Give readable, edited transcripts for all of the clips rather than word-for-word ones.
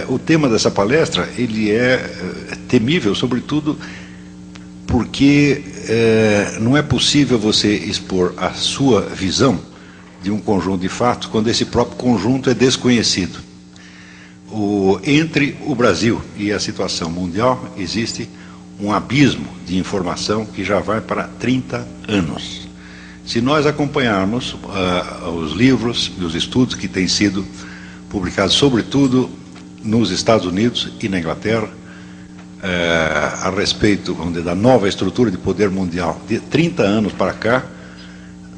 O tema dessa palestra, ele é temível, sobretudo porque não é possível você expor a sua visão de um conjunto de fatos quando esse próprio conjunto é desconhecido. Entre o Brasil e a situação mundial existe um abismo de informação que já vai para 30 anos. Se nós acompanharmos os livros e os estudos que têm sido publicados, sobretudo nos Estados Unidos e na Inglaterra, a respeito, vamos dizer, da nova estrutura de poder mundial de 30 anos para cá,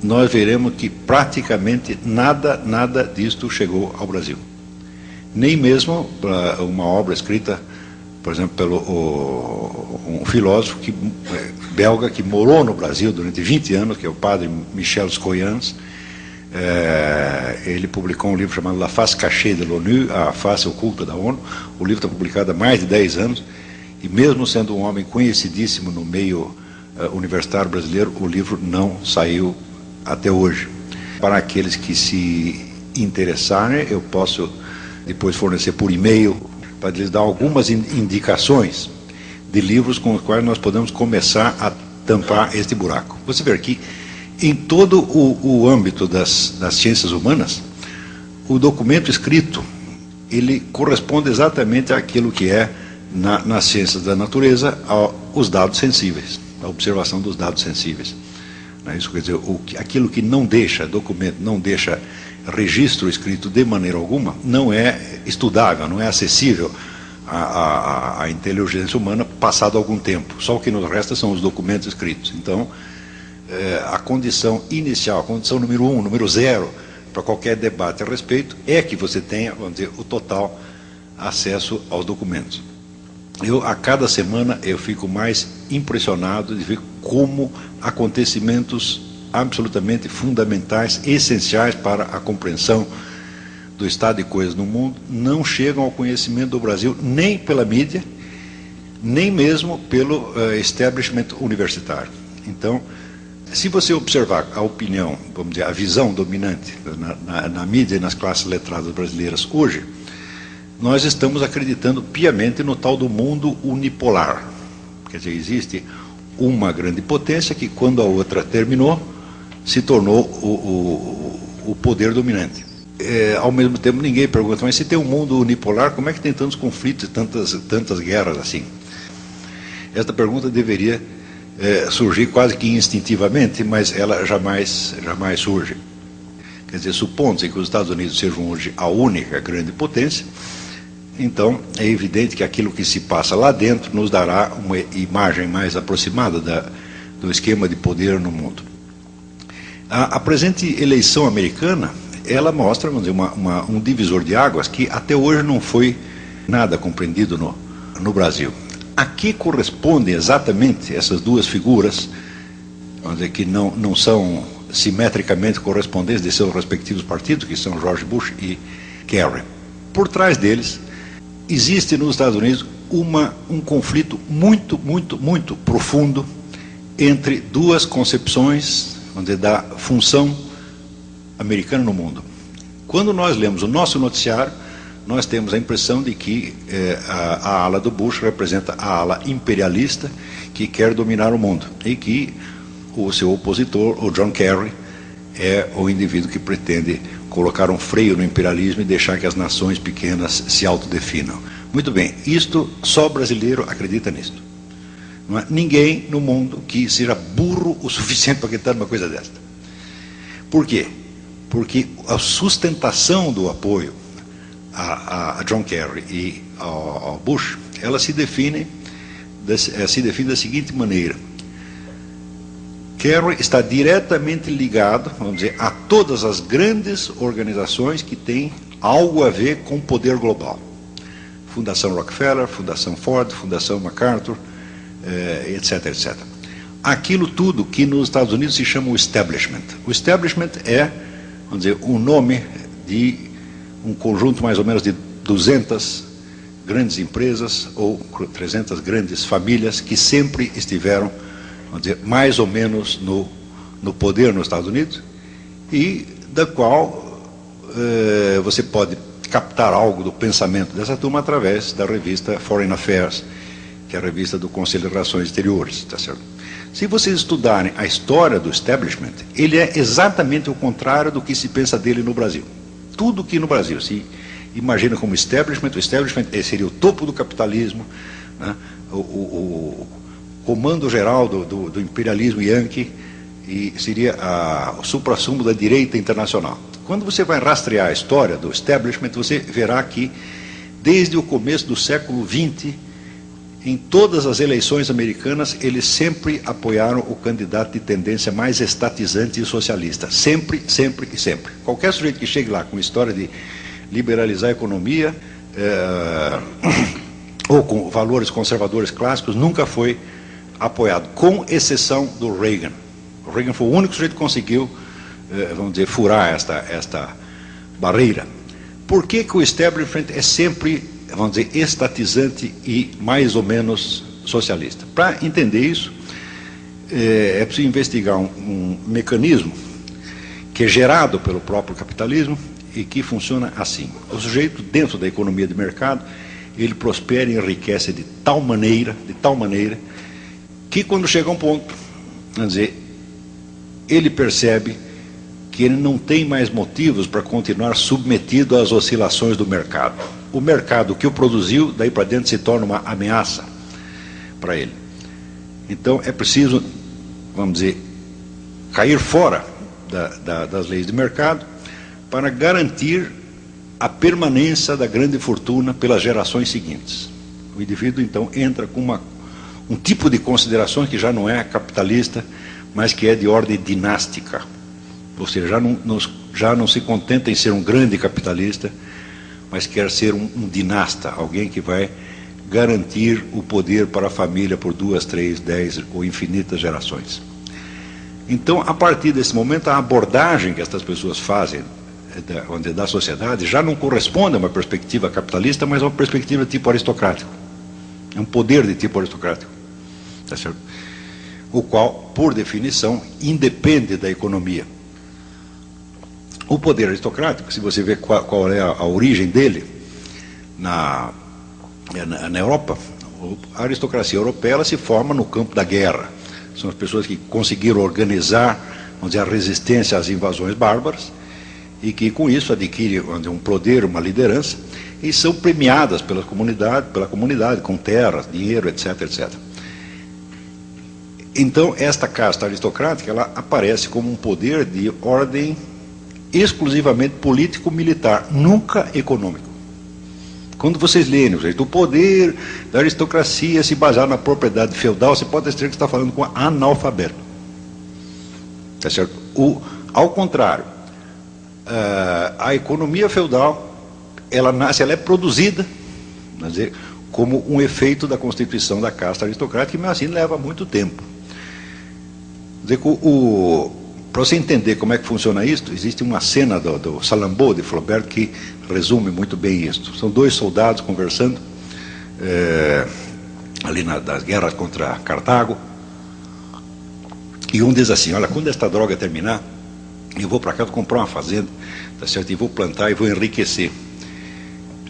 nós veremos que praticamente nada disto chegou ao Brasil. Nem mesmo uma obra escrita, por exemplo, pelo um filósofo belga que morou no Brasil durante 20 anos, que é o padre Michel Scoyans. Ele publicou um livro chamado La Face Cachée de l'ONU, a face oculta da ONU. O livro está publicado há mais de 10 anos, e mesmo sendo um homem conhecidíssimo no meio universitário brasileiro, o livro não saiu até hoje. Para aqueles que se interessarem, eu posso depois fornecer por e-mail para lhes dar algumas indicações de livros com os quais nós podemos começar a tampar este buraco. Você vê que em todo o âmbito das ciências humanas, o documento escrito, ele corresponde exatamente àquilo que é, nas ciências da natureza, os dados sensíveis, a observação dos dados sensíveis. Isso quer dizer, aquilo que não deixa documento, não deixa registro escrito de maneira alguma, não é estudável, não é acessível à inteligência humana passado algum tempo. Só o que nos resta são os documentos escritos. Então, a condição inicial, a condição número 1, número 0, para qualquer debate a respeito, é que você tenha, vamos dizer, o total acesso aos documentos. A cada semana, eu fico mais impressionado de ver como acontecimentos absolutamente fundamentais, essenciais para a compreensão do estado de coisas no mundo, não chegam ao conhecimento do Brasil nem pela mídia, nem mesmo pelo establishment universitário. Então, se você observar a opinião, vamos dizer, a visão dominante na mídia e nas classes letradas brasileiras hoje, nós estamos acreditando piamente no tal do mundo unipolar. Quer dizer, existe uma grande potência que, quando a outra terminou, se tornou o poder dominante. Ao mesmo tempo, ninguém pergunta, mas se tem um mundo unipolar, como é que tem tantos conflitos e tantas guerras assim? Esta pergunta deveria surgir quase que instintivamente, mas ela jamais surge. Quer dizer, supondo-se que os Estados Unidos sejam hoje a única grande potência, então é evidente que aquilo que se passa lá dentro nos dará uma imagem mais aproximada do esquema de poder no mundo. A presente eleição americana, ela mostra, vamos dizer, um divisor de águas que até hoje não foi nada compreendido no Brasil. A que correspondem exatamente essas duas figuras, vamos dizer, que não são simetricamente correspondentes de seus respectivos partidos, que são George Bush e Kerry? Por trás deles, existe nos Estados Unidos um conflito muito profundo entre duas concepções, vamos dizer, da função americana no mundo. Quando nós lemos o nosso noticiário, nós temos a impressão de que a ala do Bush representa a ala imperialista que quer dominar o mundo, e que o seu opositor, o John Kerry, é o indivíduo que pretende colocar um freio no imperialismo e deixar que as nações pequenas se autodefinam. Muito bem, só brasileiro acredita nisto. Não há ninguém no mundo que seja burro o suficiente para acreditar numa coisa desta. Por quê? Porque a sustentação do apoio a John Kerry e ao Bush, ela se define da seguinte maneira: Kerry está diretamente ligado, vamos dizer, a todas as grandes organizações que têm algo a ver com o poder global. Fundação Rockefeller, Fundação Ford, Fundação MacArthur, etc. Aquilo tudo que nos Estados Unidos se chama o establishment. O establishment é, vamos dizer, o nome de um conjunto mais ou menos de 200 grandes empresas ou 300 grandes famílias que sempre estiveram, vamos dizer, mais ou menos no poder nos Estados Unidos, e da qual você pode captar algo do pensamento dessa turma através da revista Foreign Affairs, que é a revista do Conselho de Relações Exteriores, tá certo? Se vocês estudarem a história do establishment, ele é exatamente o contrário do que se pensa dele no Brasil. Tudo que no Brasil se imagina como establishment, o establishment seria o topo do capitalismo, né? O comando geral do imperialismo yankee, e seria o suprassumo da direita internacional. Quando você vai rastrear a história do establishment, você verá que, desde o começo do século XX, em todas as eleições americanas, eles sempre apoiaram o candidato de tendência mais estatizante e socialista. Sempre, sempre e sempre. Qualquer sujeito que chegue lá com história de liberalizar a economia, ou com valores conservadores clássicos, nunca foi apoiado, com exceção do Reagan. O Reagan foi o único sujeito que conseguiu, vamos dizer, furar esta barreira. Por que que o establishment é sempre, vamos dizer, estatizante e mais ou menos socialista? Para entender isso, é preciso investigar um mecanismo que é gerado pelo próprio capitalismo e que funciona assim. O sujeito, dentro da economia de mercado, ele prospera e enriquece de tal maneira, que quando chega a um ponto, vamos dizer, ele percebe que ele não tem mais motivos para continuar submetido às oscilações do mercado. O mercado que o produziu, daí para dentro, se torna uma ameaça para ele. Então é preciso, vamos dizer, cair fora das leis de mercado para garantir a permanência da grande fortuna pelas gerações seguintes. O indivíduo, então, entra com um tipo de considerações que já não é capitalista, mas que é de ordem dinástica. Ou seja, já não se contenta em ser um grande capitalista, mas quer ser um dinasta, alguém que vai garantir o poder para a família por 2, 3, 10 ou infinitas gerações. Então, a partir desse momento, a abordagem que essas pessoas fazem da sociedade já não corresponde a uma perspectiva capitalista, mas a uma perspectiva de tipo aristocrático. É um poder de tipo aristocrático, tá certo? O qual, por definição, independe da economia. O poder aristocrático, se você vê qual é a origem dele na Europa, a aristocracia europeia ela se forma no campo da guerra. São as pessoas que conseguiram organizar, vamos dizer, a resistência às invasões bárbaras e que com isso adquirem um poder, uma liderança e são premiadas pela comunidade com terras, dinheiro, etc, etc. Então, esta casta aristocrática, ela aparece como um poder de ordem exclusivamente político-militar, nunca econômico. Quando vocês lerem, o poder da aristocracia se basear na propriedade feudal, você pode dizer que está falando com analfabeto. Tá certo? Ao contrário, a economia feudal, ela é produzida, quer dizer, como um efeito da constituição da casta aristocrática, mas assim leva muito tempo. Para você entender como é que funciona isso, existe uma cena do Salammbô de Flaubert que resume muito bem isso. São dois soldados conversando ali das guerras contra Cartago, e um diz assim: olha, quando esta droga terminar, eu vou para cá, vou comprar uma fazenda, tá certo? E vou plantar e vou enriquecer,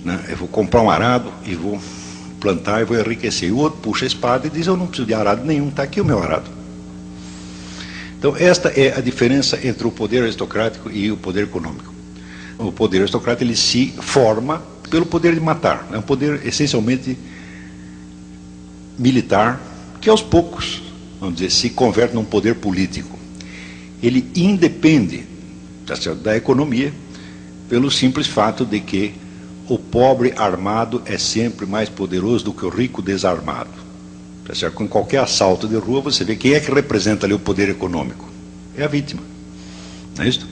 né? Eu vou comprar um arado e vou plantar e vou enriquecer. E o outro puxa a espada e diz: eu não preciso de arado nenhum, está aqui o meu arado. Então, esta é a diferença entre o poder aristocrático e o poder econômico. O poder aristocrático ele se forma pelo poder de matar. É um poder essencialmente militar, que aos poucos, vamos dizer, se converte num poder político. Ele independe da economia pelo simples fato de que o pobre armado é sempre mais poderoso do que o rico desarmado. Com qualquer assalto de rua, você vê quem é que representa ali o poder econômico. É a vítima. Não é isso?